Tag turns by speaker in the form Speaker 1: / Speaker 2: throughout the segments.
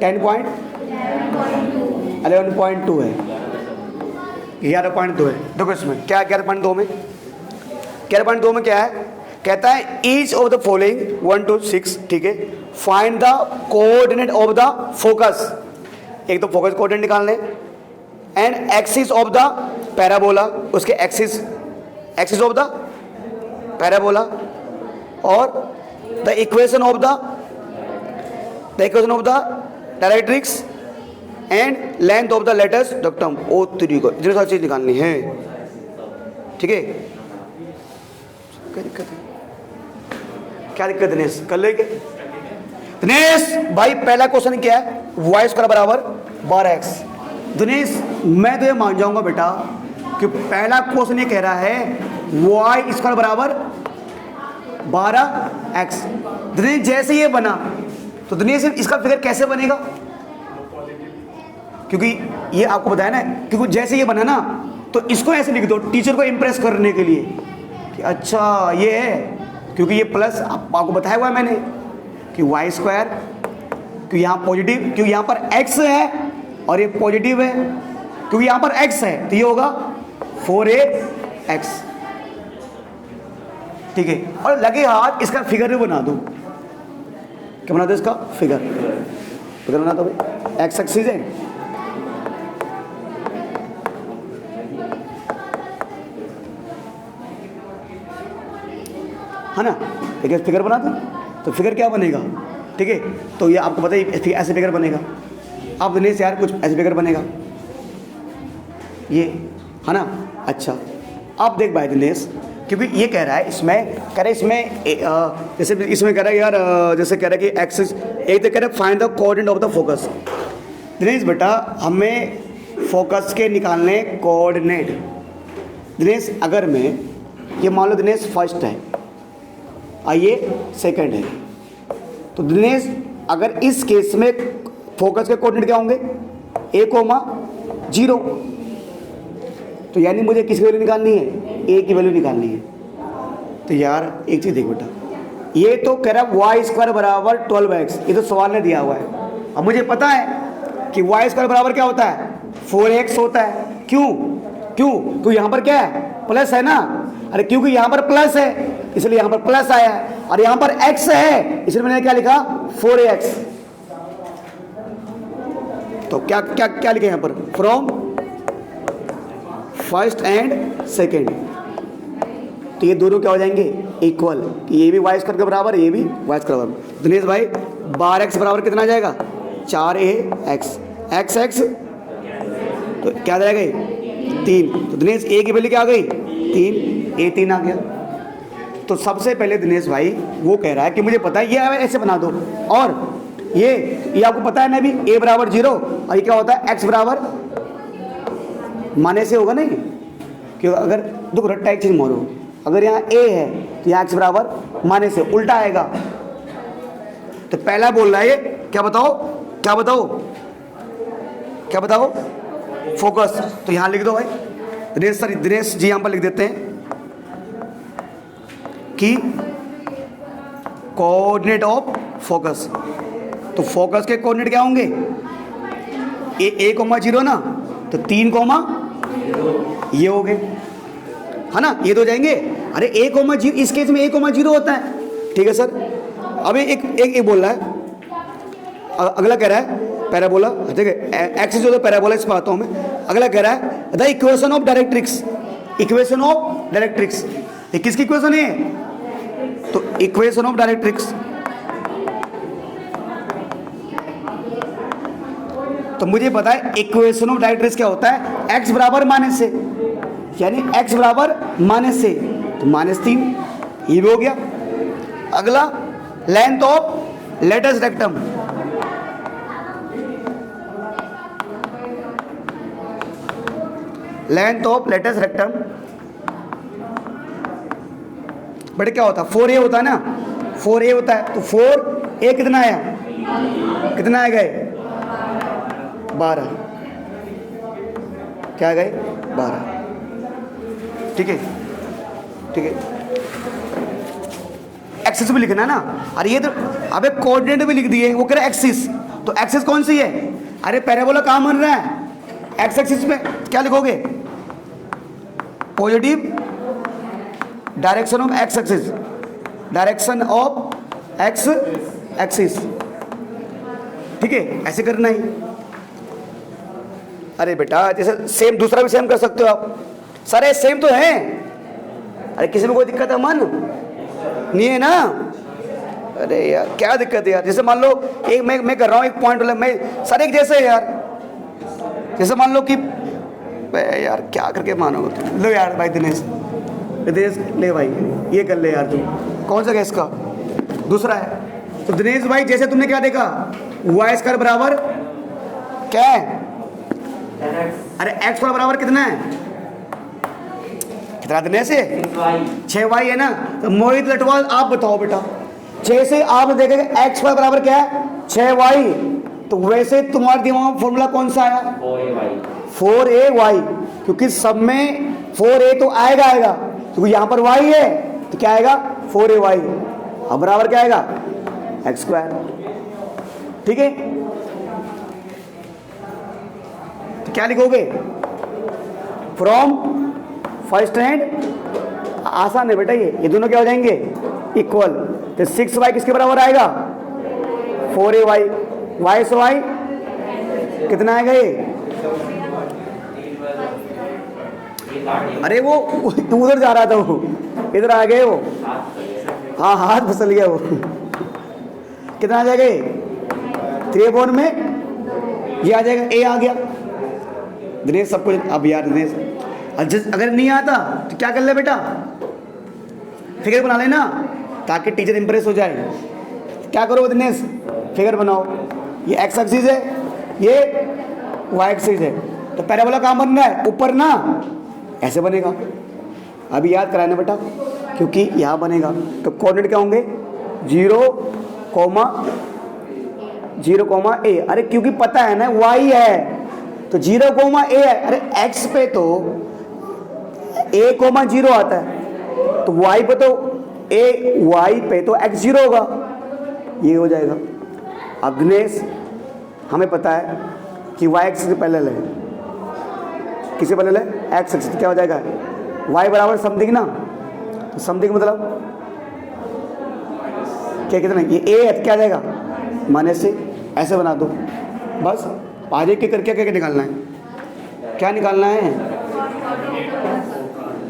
Speaker 1: 11.2 है, 11.2 है। देखो इसमें क्या 11.2 में, 11.2 में क्या है, कहता है each of the following 1 to 6, ठीक है, find the coordinate of the focus. एक तो फोकस कोऑर्डिनेट निकालने, and axis of the parabola, उसके एक्सिस ऑफ द पैराबोला, और the equation of the directrix and length of the latus rectum. ओ three को इतनी सारी चीज निकालनी है, ठीक है। क्या दिक्कत है, क्या दिक्कत है दिनेश, कर लेंगे। दिनेश भाई पहला क्वेश्चन क्या है, वाई स्क्वायर बराबर 12x। दिनेश मैं तो ये मान जाऊंगा बेटा कि पहला क्वेश्चन ये कह रहा है वाई स्क्वायर बराबर 12x। दिनेश जैसे ये बना तो दिनेश इसका फिगर कैसे बनेगा, क्योंकि ये आपको बताया ना, क्योंकि जैसे ये बना ना तो इसको ऐसे लिख दो टीचर को इंप्रेस करने के लिए कि अच्छा ये है, क्योंकि ये प्लस आपको बताया हुआ है मैंने कि वाई स्क्वायर, क्योंकि यहाँ पॉजिटिव, क्योंकि यहाँ पर x है और ये पॉजिटिव है, क्योंकि यहाँ पर x है तो ये होगा 4ax, ठीक है। और लगे हाथ इसका फिगर भी बना दो, क्या बना दो इसका फिगर बना दो भाई, x एक्सिस है, है ना, ठीक है। फिगर बना दो तो फिगर क्या बनेगा, ठीक है। तो ये आपको पता है ऐसे फिगर बनेगा, आप दिनेश यार कुछ ऐसे फिगर बनेगा ये, है ना। अच्छा आप देख भाई दिनेश, क्योंकि ये कह रहा है इसमें, कह रहा है इसमें जैसे इसमें कह रहा है यार, जैसे कह रहा है कि एक्सिस, एक तो कह रहा है find the coordinate of the focus. Dinesh बेटा हमें फोकस के निकालने कोऑर्डिनेट। दिनेश अगर मैं ये मान लो दिनेश फर्स्ट है और ये सेकंड है, तो दिनेश अगर इस केस में फोकस के कोऑर्डिनेट क्या होंगे, a,0, तो यानी मुझे किसकी वैल्यू निकालनी है, a की वैल्यू निकालनी है। तो यार एक चीज़ देख बेटा, ये तो कह रहा है वाई स्क्वायर बराबर 12x, ये तो सवाल ने दिया हुआ है। अब मुझे पता है कि वाई स्क्वायर बराबर क्या होता है, 4x होता है। क्यों यहाँ पर क्या है, प्लस है ना, अरे क्योंकि यहाँ पर प्लस है इसलिए यहाँ पर प्लस आया है, और यहाँ पर x है इसलिए मैंने क्या लिखा 4ax। तो क्या क्या क्या लिखे यहाँ पर, फ्रॉम फर्स्ट एंड सेकेंड, तो ये दोनों क्या हो जाएंगे इक्वल, कि ये भी वाई स्क्वायर के बराबर, ये भी वाई स्क्वायर बराबर। दिनेश भाई 12x बराबर कितना आ जाएगा, 4ax, x तो क्या आ जाएगा 3, तो दिनेश a की वैल्यू क्या आ गई 3, a3 आ गया। तो सबसे पहले दिनेश भाई वो कह रहा है कि मुझे पता है ये ऐसे बना दो, और ये आपको पता है ना भी a बराबर 0, और ये क्या होता है x बराबर माने से होगा नहीं, क्योंकि अगर देखो रट्टा एक चीज मारो, अगर यहाँ a है तो यहाँ x बराबर माने से उल्टा आएगा। तो पहला बोल रहा है ये क्या बताओ फोकस, तो यहाँ लिख दो भाई दिनेश जी यहाँ पर लिख देते हैं कि कोऑर्डिनेट ऑफ फोकस। तो फोकस के कोऑर्डिनेट क्या होंगे, a,0 ना, तो 3, ये हो गए, है ना, ये तो जाएंगे। अरे a,0 इस केस में a,0 होता है, ठीक है सर। अब एक बोल रहा है, अगला कह रहा है पैराबोला, ठीक है, एक्सिस जो पैराबोला इस पर आता हूँ मैं। अगला कह रहा है द इक्वेशन ऑफ डायरेक्ट्रिक्स, ये किसकी इक्वेशन है, तो इक्वेशन ऑफ डायरेक्ट्रिक्स। तो मुझे पता है इक्वेशन ऑफ डायरेक्ट्रिक्स क्या होता है, x बराबर माइनस से, यानी x बराबर माइनस से, तो -3, ये भी हो गया। अगला length of latus rectum, but क्या होता है 4a होता है ना, 4a होता है, तो 4a कितना आया, कितना आ गए 12, क्या आ गए 12, ठीक है। एक्सिस भी लिखना है ना, और ये तो अबे कोऑर्डिनेट भी लिख दिए, वो कह रहा है एक्सिस, तो एक्सिस कौन सी है? अरे पैराबोला कहाँ बन रहा है? एक्स एक्सिस में। क्या लिखोगे? Positive direction of x axis, direction of x axis, ठीक है, ऐसे करना ही। अरे बेटा जैसे सेम, दूसरा भी सेम कर सकते हो आप। सारे सेम तो हैं। अरे किसी में कोई दिक्कत है मन नहीं है ना? अरे यार क्या दिक्कत है यार? जैसे मान लो एक मैं कर रहा हूँ, एक पॉइंट वाला, मैं सारे एक जैसे है यार। जैसे मान लो कि यार क्या करके मानोगे तुम? लो यार भाई दिनेश ले भाई, ये कर ले यार तू। कौन सा गैस का? दूसरा है। तो दिनेश भाई जैसे तुमने क्या देखा, वाई स्क्वायर बराबर क्या है? अरे एक्स स्क्वायर बराबर कितना है? कितना दिनेश है? 6y है ना? तो मोहित लटवाल आप बताओ बेटा, 6 से आप देखेंगे एक्स स्क्वायर बराबर क्या है? 6y। तो वैसे तुम्हारे दिमाग में फॉर्मूला कौन सा आया? 4ay, क्योंकि सब में 4a तो आएगा, क्योंकि यहाँ पर y है तो क्या आएगा? 4ay। अब बराबर क्या आएगा? एक्स स्क्वायर, ठीक है। तो क्या लिखोगे? फ्रॉम फर्स्ट हैंड, आसान है बेटा, ये दोनों क्या हो जाएंगे? इक्वल। तो 6y किसके बराबर आएगा? 4ay। y से y कितना आएगा ये? अरे वो उधर जा रहा था, वो इधर आ गए वो। हाँ हाथ फिसल गया वो। कितना आ जाएगा ये? 3 में ये आ जाएगा, a आ गया। दिनेश सब कुछ अब यार दिनेश अगर नहीं आता तो क्या कर ले बेटा? फिगर बना लेना ताकि टीचर इंप्रेस हो जाए। क्या करो दिनेश? फिगर बनाओ। ये एक्स एक्सिस है, ये वाई एक्सिस है। तो पैराबोला कहाँ बन रहा है? ऊपर ना, ऐसे बनेगा। अभी याद कराना बेटा, क्योंकि यहाँ बनेगा। तो कोऑर्डिनेट क्या होंगे? 0, 0, a। अरे क्योंकि पता है ना y है तो 0, a है। अरे x पे तो a, 0 आता है, तो y पे तो y पे तो x 0 होगा, ये हो जाएगा। अब दिनेश हमें पता है कि y एक्सिस से पैरेलल है। किसे पैरेलल है? x axis. क्या हो जाएगा? y बराबर समथिंग ना, तो समथिंग मतलब क्या? कितना? ये a है तो क्या आ जाएगा? माइनस से। ऐसे बना दो बस। आगे के करके क्या निकालना है? क्या निकालना है?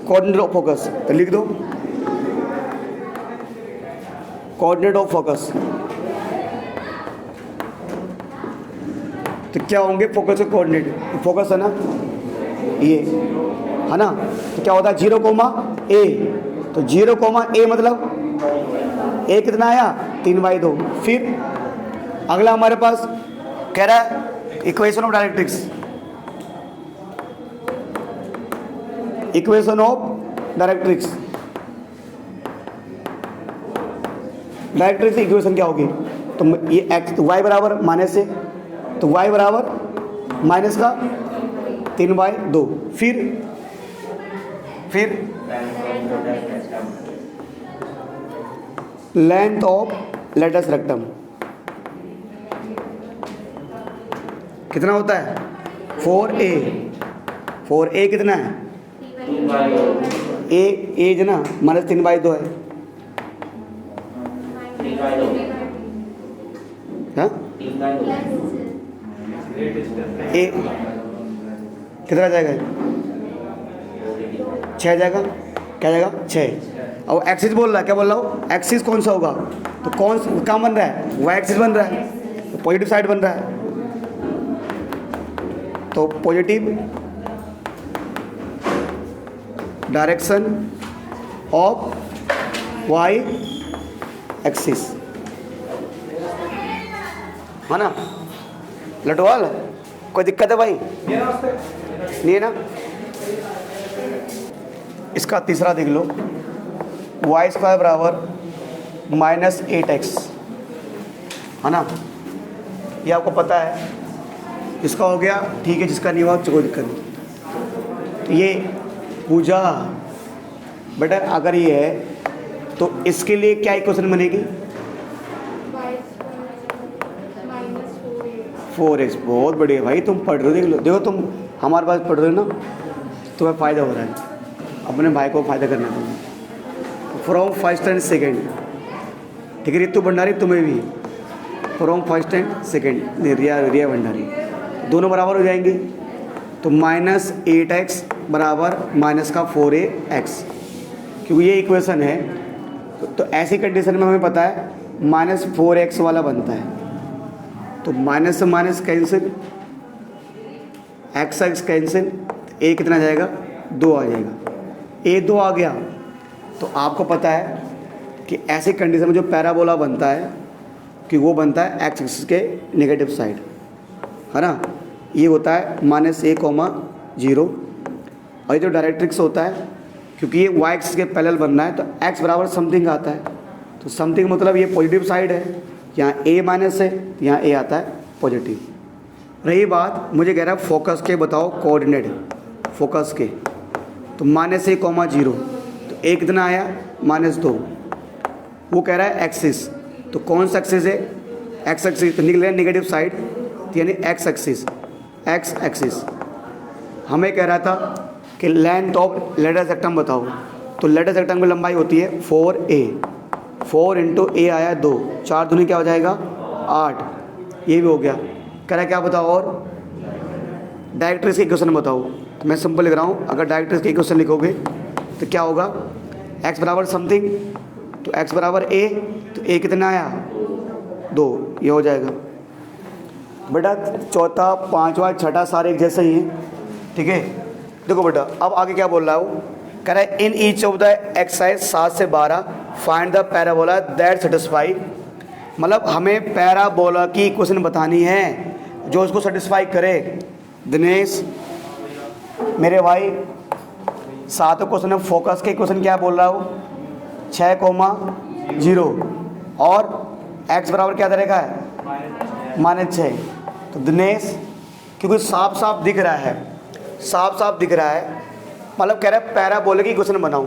Speaker 1: Coordinate of focus. तो लिख दो कोऑर्डिनेट ऑफ फोकस। तो क्या होंगे फोकस के कोऑर्डिनेट? फोकस है ना ये, है ना? तो क्या होता है? 0, a। तो 0, a मतलब a कितना आया? 3/2। फिर अगला हमारे पास कह रहा है equation of directrix. Equation of directrix. Directrix equation क्या होगी? तो ये एक्स, तो y बराबर माइनस से, तो y बराबर माइनस का 3/2। फिर लेंथ ऑफ लेटस रेक्टम कितना होता है? 4a। 4a कितना है? a है ना, माइनस 3/2 है। हाँ? a कितना जाएगा? 6 जाएगा। क्या जाएगा? 6। अब एक्सिस बोल रहा है, क्या बोल रहा हूँ? एक्सिस कौन सा होगा? तो कौन कहाँ बन रहा है? वाई एक्सिस बन रहा है, तो पॉजिटिव साइड बन रहा है। तो positive direction of Y axis, है ना? लटवाल कोई दिक्कत है भाई? नहीं है ना? इसका तीसरा देख लो, वाई स्क्वायर बराबर -8x, है ना? ये आपको पता है। जिसका हो गया ठीक है, जिसका नहीं हुआ कोई दिक्कत नहीं। तो ये पूजा बेटा अगर ये है तो इसके लिए क्या इक्वेशन बनेगी? 4x। बहुत बढ़िया भाई, तुम पढ़ रहे हो, देख लो, देखो तुम हमारे पास पढ़ रहे हो ना, तुम्हें फ़ायदा हो रहा है, अपने भाई को फ़ायदा करना है तुम्हें। फ्रॉम फर्स्ट एंड सेकेंड, ठीक है रितु भंडारी, तुम्हें भी फ्रॉम फर्स्ट एंड सेकेंड, रिया भंडारी, दोनों बराबर हो जाएंगे। तो -8x बराबर -4ax, क्योंकि ये इक्वेशन है। तो ऐसी कंडीशन में हमें पता है -4x वाला बनता है, तो माइनस से minus cancel, x cancel, a कितना जाएगा, 2 आ जाएगा। a 2 आ गया, तो आपको पता है कि ऐसी कंडीशन में जो पैराबोला बनता है कि वो बनता है x एक्सिस के नेगेटिव साइड, है ना। ये होता है -a,0, और ये जो डायरेक्ट्रिक्स होता है, क्योंकि ये y एक्सिस के पैरेलल बनना है, तो x बराबर समथिंग आता है। तो समथिंग मतलब ये पॉजिटिव साइड है, यहाँ a माइनस है, यहाँ a आता है पॉजिटिव। रही बात, मुझे कह रहा है फोकस के बताओ कोऑर्डिनेट, फोकस के, तो -a,0, तो a कितना आया, -2। वो कह रहा है एक्सिस, तो कौन सा एक्सिस है, x एक्सिस, तो निकल रहा है नेगेटिव साइड, यानी x एक्सिस। हमें कह रहा था कि लेंथ ऑफ लेडर सेक्टम बताओ, तो लेडर सेक्टम की लंबाई होती है 4a, 4 × a आया 2, 4 दूनी क्या हो जाएगा 8, ये भी हो गया। कह रहा है क्या बताओ, और डायरेक्ट्रिक्स की इक्वेशन बताओ। तो मैं सिंपल लिख रहा हूँ, अगर डायरेक्ट्रिक्स की इक्वेशन लिखोगे तो क्या होगा, x बराबर समथिंग, तो x बराबर a, तो a कितना आया 2, ये हो जाएगा। बेटा चौथा, पांचवा, छठा सारे एक जैसे ही हैं, ठीक है। देखो बेटा अब आगे क्या बोल रहा है वो, कह रहा है in each of the exercise 7 से 12 find the parabola that satisfy, मतलब हमें पैराबोला की इक्वेशन बतानी है जो उसको सेटिस्फाई करे। दिनेश मेरे भाई, 7 क्वेश्चन है, फोकस के क्वेश्चन क्या बोल रहा है वो, 6,0 और x बराबर क्या रहेगा है, -6। तो दिनेश क्योंकि साफ साफ दिख रहा है, मतलब कह रहा है पैराबोला की इक्वेशन बनाऊं।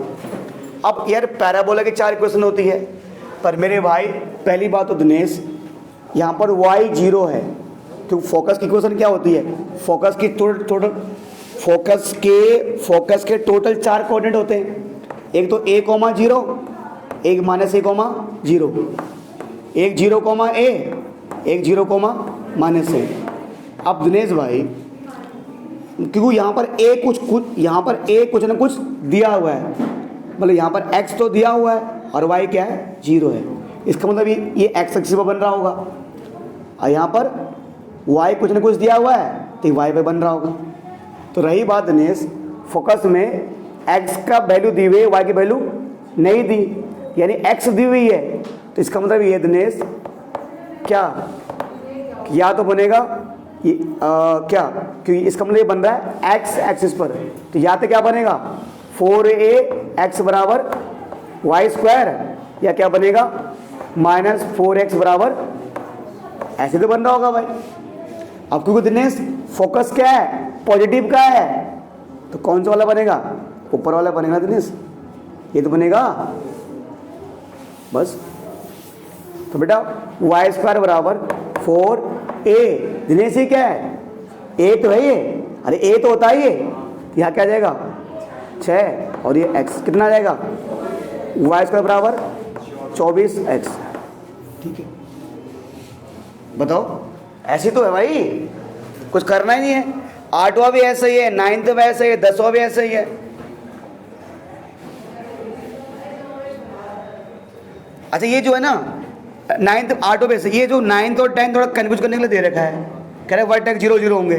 Speaker 1: अब यार पैराबोला की 4 इक्वेशन होती है, पर मेरे भाई पहली बात तो दिनेश यहाँ पर y 0 है, क्योंकि फोकस की इक्वेशन क्या होती है, फोकस के टोटल 4 कोऑर्डिनेट होते हैं, एक तो a, 0, एक -a,0, एक 0, a, एक 0, -a। अब दिनेश भाई क्योंकि यहाँ पर a कुछ ना कुछ दिया हुआ है, मतलब यहाँ पर x तो दिया हुआ है और y क्या है 0 है, इसका मतलब ये x एक्सिस पर बन रहा होगा, और यहाँ पर y कुछ ना कुछ दिया हुआ है तो y पे बन रहा होगा। तो रही बात दिनेश, फोकस में x का वैल्यू दी हुई है, y की वैल्यू नहीं दी, यानी x दी हुई है, तो इसका मतलब ये दिनेश क्या, या तो बनेगा क्या, क्योंकि इसका मतलब ये बन रहा है x एक्सिस पर, तो या तो क्या बनेगा 4ax बराबर y², या क्या बनेगा -4x बराबर, ऐसे तो बन रहा होगा भाई। अब क्योंकि दिनेश फोकस क्या है, पॉजिटिव का है, तो कौन सा वाला बनेगा, ऊपर वाला बनेगा दिनेश, ये तो बनेगा बस। तो बेटा y² बराबर 4a, दिनेश ये क्या है, a तो है ये, अरे a तो होता है ये, यहाँ क्या आ जाएगा 6, और ये x कितना आ जाएगा, y² बराबर 24x, ठीक है। बताओ ऐसे तो है भाई, कुछ करना ही नहीं है। 8वां भी ऐसा ही है, 9th भी ऐसा ही है, 10वां भी ऐसा ही है। अच्छा ये जो है ना 9th 8वां भी ऐसा, ये जो 9th और 10th थोड़ा कन्फ्यूज करने के लिए दे रखा है, कह रहे वर्टेक्स 0 0 होंगे।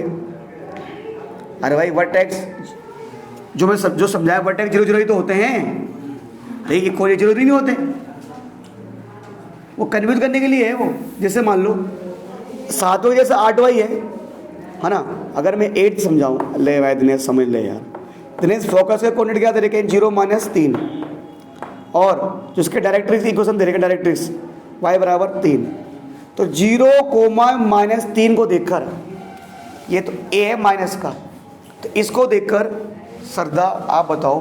Speaker 1: अरे भाई वर्टेक्स जो समझाया वर्टेक्स 0 0 ही तो होते हैं, लेकिन कोई 0 नहीं होते, वो कन्फ्यूज करने के लिए है वो। जैसे मान लो 7वां जैसे 8वां ही है ना। अगर मैं 8 समझाऊं, ले भाई दिनेश समझ ले यार, दिनेश फोकस के कोऑर्डिनेट क्या दे रखे हैं 0 -3, और जिसके डायरेक्ट्रिक्स इक्वेशन दे रखे डायरेक्ट्रिक्स y बराबर 3, तो 0, -3 को देखकर, ये तो a है माइनस का, तो इसको देखकर सरदा आप बताओ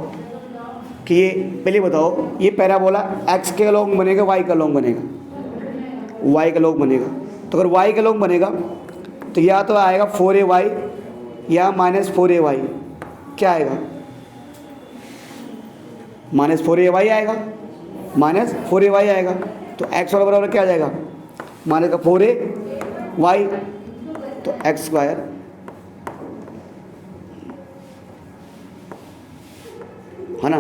Speaker 1: कि ये पहले बताओ ये पैराबोला x के लॉन्ग बनेगा y का लॉन्ग बनेगा, y का लॉन्ग बनेगा। तो अगर y का लॉन्ग बनेगा तो या तो आएगा 4ay या -4ay। क्या आएगा? -4ay आएगा, -4ay आएगा। तो x बराबर क्या आ जाएगा? माइनस का 4ay, तो x² है ना।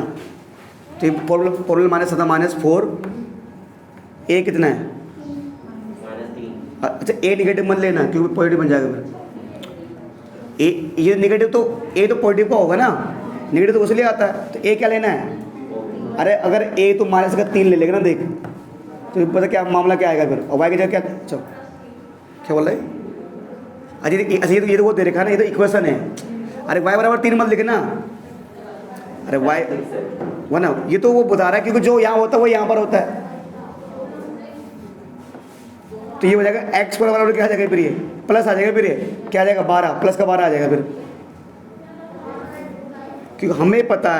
Speaker 1: तो प्रॉब्लम माइनस था, -4 a कितना है? अच्छा a निगेटिव मत लेना क्योंकि पॉजिटिव बन जाएगा फिर। ए ये निगेटिव, तो a तो पॉजिटिव का होगा ना, निगेटिव तो उसलिए आता है। तो a क्या लेना है? अरे अगर a तो माइनस का 3 ले लेगा ना, देख तो पता क्या मामला क्या आएगा फिर। और y की जगह क्या, चलो क्या बोल रहे? अच्छा ये तो वो दे रखा है ना, ये तो इक्वेशन है। अरे y बराबर 3 मत लिखना। अरे y वो ना, ये तो वो बता रहा है क्योंकि जो यहाँ होता है वो यहाँ पर होता है। तो ये हो जाएगा x बराबर क्या आ जाएगा फिर? ये प्लस आ जाएगा फिर। ये क्या आ जाएगा? 12, प्लस का 12 आ जाएगा फिर। क्योंकि हमें पता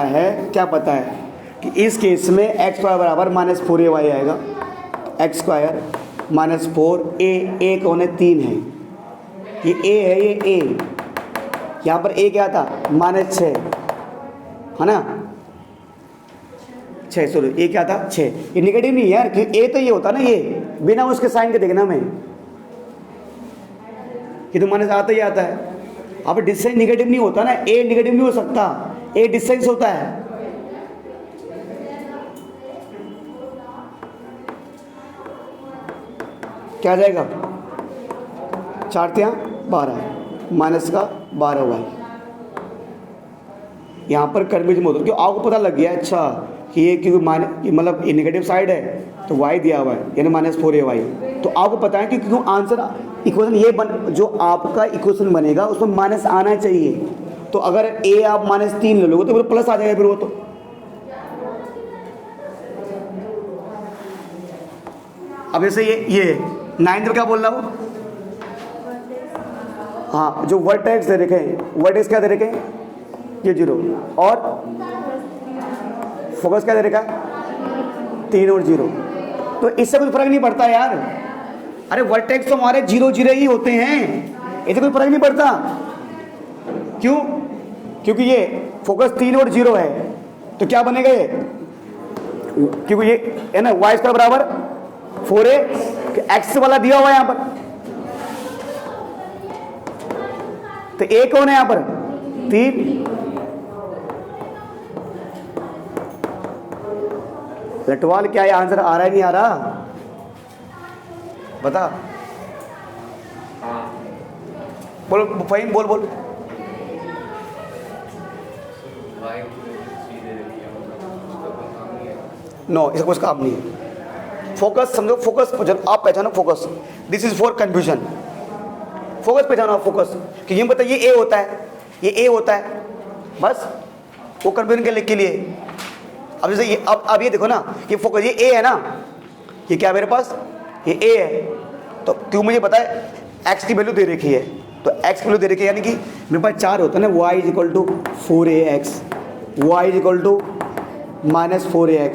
Speaker 1: है क्या पता है कि इस केस में x बराबर -4ay आएगा। x² -4a, a कौन है? 3 है, ये a है, ये a। यहाँ पर a क्या था? -6 है ना, 6, सॉरी a क्या था? 6। ये निगेटिव नहीं है यार, क्योंकि a तो ये होता ना, ये बिना उसके साइन के देखना हमें, ये तो माइनस आता ही आता है। अब डिस्टेंस निगेटिव नहीं होता ना, a निगेटिव नहीं हो सकता, a डिस्टेंस होता है। क्या आ जाएगा? 4 × 12 माइनस का 12y। यहाँ पर कन्फ्यूजन होता है क्योंकि आपको पता लग गया अच्छा कि ये क्योंकि मतलब ये नेगेटिव साइड है तो y दिया हुआ है यानी -4ay। तो आपको पता है कि क्योंकि आंसर इक्वेशन ये जो आपका इक्वेशन बनेगा उसमें माइनस आना चाहिए। तो अगर a आप -3 ले लोगे तो फिर प्लस आ जाएगा फिर वो। तो अब जैसे ये 9 में क्या बोल रहा हूँ? हाँ, जो वर्टेक्स दे रखे हैं, वर्टेक्स क्या दे रखे हैं? ये 0, और फोकस क्या दे रखा है? 3 और 0। तो इससे कुछ फर्क नहीं पड़ता यार। अरे वर्टेक्स तो हमारे 0 0 ही होते हैं, इससे कोई फर्क नहीं पड़ता। क्यों? क्योंकि ये फोकस 3 और 0 है, तो क्या बनेगा ये? क्योंकि ये है ना y² बराबर 4a, x वाला दिया हुआ है यहाँ पर। तो a कौन है यहाँ पर? 3। लटवाल क्या है? आंसर आ रहा है नहीं आ रहा? बता। बोल फहीम, बोल बोल। नो, इसका कुछ काम नहीं है। फोकस समझो, फोकस आप पहचानो focus. This is for confusion. Focus पहचानो आप, फोकस कि ये बताइए ए होता है, ये ए होता है, बस वो कंफ्यूजन के लिए। अब जैसे ये अब ये देखो ना, ये फोकस ये ए है ना, ये क्या मेरे पास? ये ए है। तो क्यों मुझे पता है एक्स की वैल्यू दे रखी है, तो एक्स की वैल्यू दे रखी है यानी कि मेरे पास 4 होता है ना, y = 4ax, y = -4ax,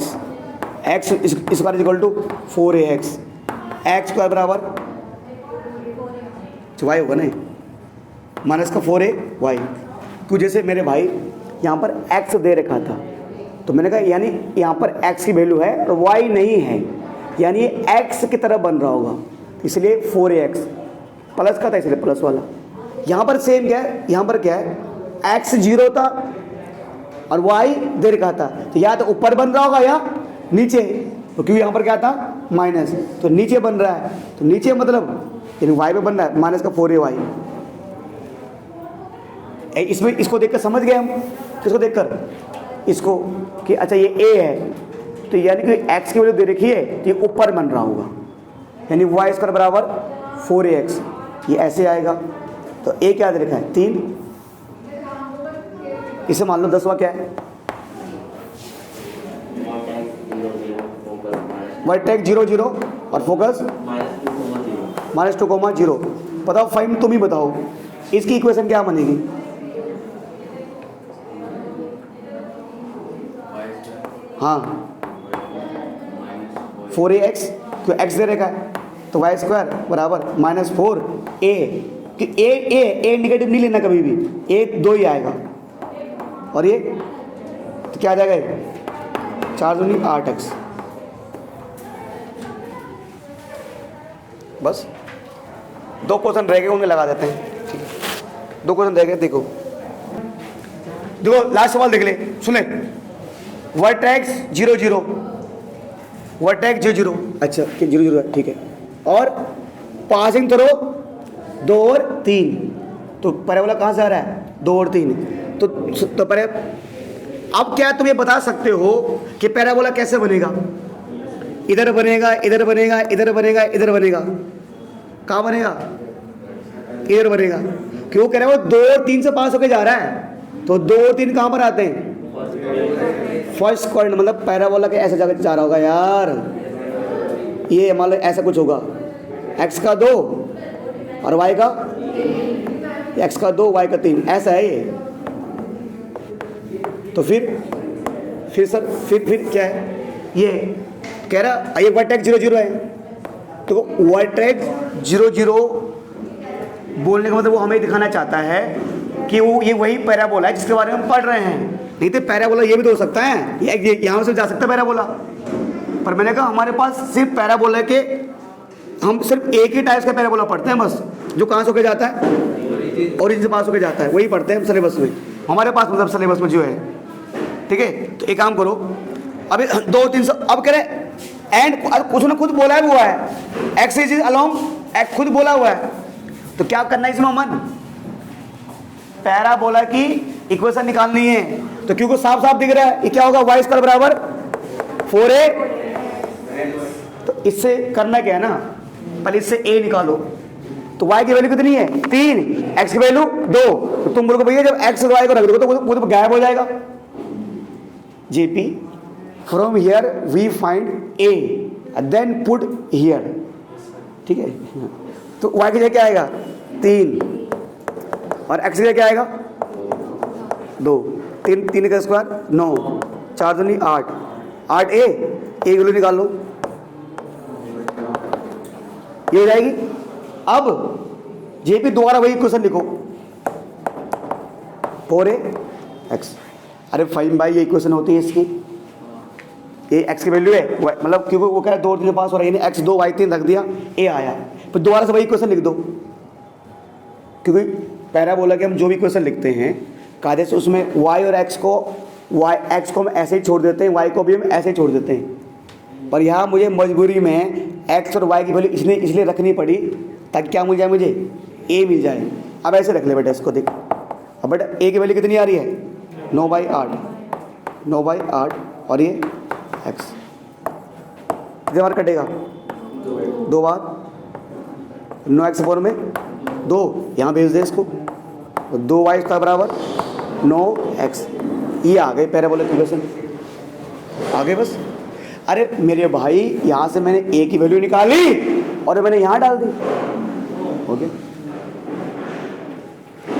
Speaker 1: x इस बार = 4ax, x² बराबर y होगा ना, माइनस का 4ay। क्यों? जैसे मेरे भाई यहाँ पर x दे रखा था, तो मैंने कहा यानी यहाँ पर x की वैल्यू है और y नहीं है, यानी ये x की तरह बन रहा होगा, इसलिए 4ax प्लस का था इसलिए प्लस वाला। यहाँ पर सेम क्या है? यहाँ पर क्या है? x 0 था और y दे रखा था, तो या तो ऊपर बन रहा होगा या नीचे। तो क्यों यहाँ पर क्या था? माइनस, तो नीचे बन रहा है, तो नीचे मतलब यानी y पे बन रहा है माइनस का 4ay। इसमें इसको देखकर समझ गए हम, किसको देखकर? इसको कि अच्छा ये a है, तो यानी कि x की वैल्यू दे रखी है तो ये ऊपर बन रहा होगा, यानी y² बराबर 4ax, ये ऐसे आएगा। तो a क्या दे रखा है? 3। इसे मान लो 10वां क्या है? वर्टेक्स 0 0 और फोकस -2,0। बताओ फाइम, तुम ही बताओ इसकी इक्वेशन क्या बनेगी? हाँ 4ax, क्यों x दे रखा है, तो वाई स्क्वायर बराबर -4 ए, कि ए निगेटिव नहीं लेना कभी भी, ए 2 ही आएगा, और ये तो क्या आ जाएगा, 4 दूनी 8x। बस 2 क्वेश्चन रह गए, उन्हें लगा देते हैं, ठीक है। 2 क्वेश्चन रह गए, देखो लास्ट सवाल देख ले, सुन ले। वर्टेक्स 0 0, वर्टेक्स 0 0, अच्छा 0 0 है, ठीक है। और पासिंग थ्रो 2 और 3, तो पैराबोला कहाँ से आ रहा है, 2 और 3, तो अब क्या तुम ये बता सकते हो कि पैराबोला कैसे बनेगा, इधर बनेगा, इधर बनेगा, इधर बनेगा, इधर बनेगा, कहाँ बनेगा, इधर बनेगा, क्यों कह रहे हो 2 और 3 से पास होके जा रहा है, तो 2 और 3 कहाँ पर आते हैं, फर्स्ट क्वाड्रेंट, मतलब पैराबोला के ऐसे जगह जा रहा होगा यार, ये मान लो ऐसा कुछ होगा, x का 2 और y का, x का 2 y का 3, ऐसा है ये। तो फिर सर फिर क्या है, ये कह रहा ये वर्टेक्स 0 0 है, तो वर्टेक्स 0 0 बोलने का मतलब वो हमें दिखाना चाहता है कि वो ये वही पैराबोला है जिसके बारे में हम पढ़ रहे हैं। नहीं तो पैराबोला ये भी तो हो सकता है, ये यहाँ से जा सकता है पैराबोला, पर मैंने कहा हमारे पास सिर्फ पैराबोला के, हम सिर्फ एक ही टाइप का पैराबोला पढ़ते हैं बस, जो कहाँ से होकर जाता है, ओरिजिन से पास होकर जाता है, वही पढ़ते हैं सिलेबस में हमारे पास, मतलब सिलेबस में जो है, ठीक है। तो एक काम करो, अभी 2 3 अब कह रहे एंड, कुछ ना खुद बोला है, हुआ है एक्स इज अलोंग, एक्स खुद बोला हुआ है, तो क्या करना है इसमें अमन, पैराबोला की इक्वेशन निकालनी है। तो क्योंकि साफ साफ दिख रहा है, ये क्या होगा, वाई स्क्वायर बराबर 4a, तो इससे करना क्या है ना, पहले इससे a निकालो, तो y की वैल्यू कितनी है 3, x की वैल्यू 2, तो तुम बोलोगे भैया जब x और y को रख दो तो वो तो गायब हो जाएगा। JP from here we find a then put here, ठीक है। तो y की जगह क्या आएगा 3, और x की जगह क्या आएगा 2, 3 का स्क्वायर 9, 4 दूनी 8, 8a, एक वैल्यू निकाल लो, ये हो जाएगी। अब JP दोबारा वही क्वेश्चन लिखो, 4ax, अरे फाइन भाई ये इक्वेशन होती है इसकी, ये x की वैल्यू है, मतलब क्योंकि वो कह रहा है 2 और 3 के पास हो रहा है, यानी x 2 y 3 रख दिया, a आया, फिर दोबारा से वही क्वेश्चन लिख दो, क्योंकि पैराबोला के हम जो भी क्वेश्चन लिखते हैं कायदे से उसमें y और x को हम ऐसे ही छोड़ देते हैं, y को भी हम ऐसे ही छोड़ देते हैं, पर यहाँ मुझे मजबूरी में x और y की वैल्यू इसलिए रखनी पड़ी ताकि क्या मिल जाए, मुझे a मिल जाए। अब ऐसे रख ले बेटा इसको, देख अब बेटा a की वैल्यू कितनी आ रही है 9/8, 9/8, और ये x कितने बार कटेगा 2 बार, 9x4 में 2, यहाँ भेज दे इसको, 2y का बराबर 9x, ये आ गए पैराबोलिक इक्वेशन, आ गए बस। अरे मेरे भाई यहाँ से मैंने a की वैल्यू निकाली और मैंने यहाँ डाल दी, ओके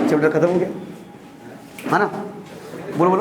Speaker 1: चैप्टर खत्म हो गया, है ना, बोलो बोलो।